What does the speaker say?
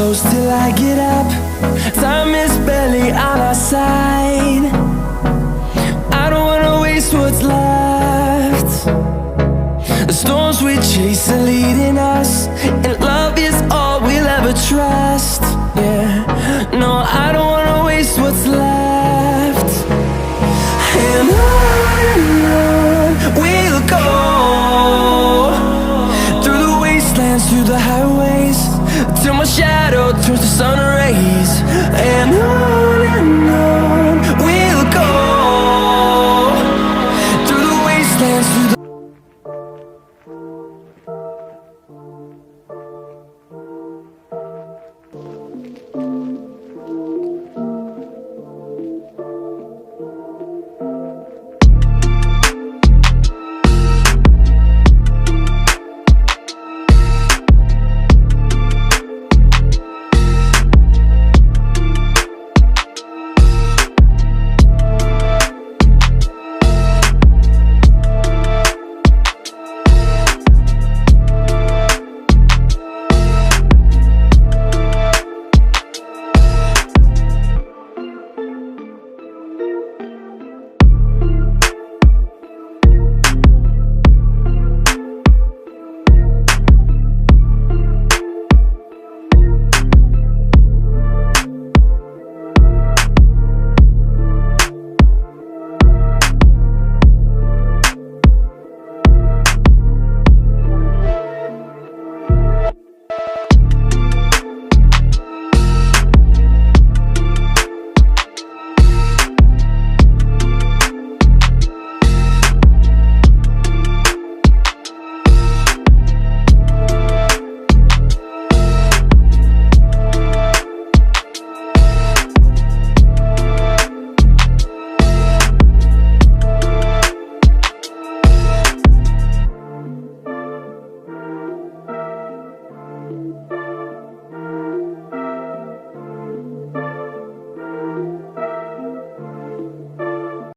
close till I get up. Time is barely on our side. I don't wanna waste what's left. The storms we chase are leading us, and love is all we'll ever trust. Yeah, no, I don't wanna waste what's left. And on we'll go, through the wastelands, through the highways, till my shadow turns to sun rays. And on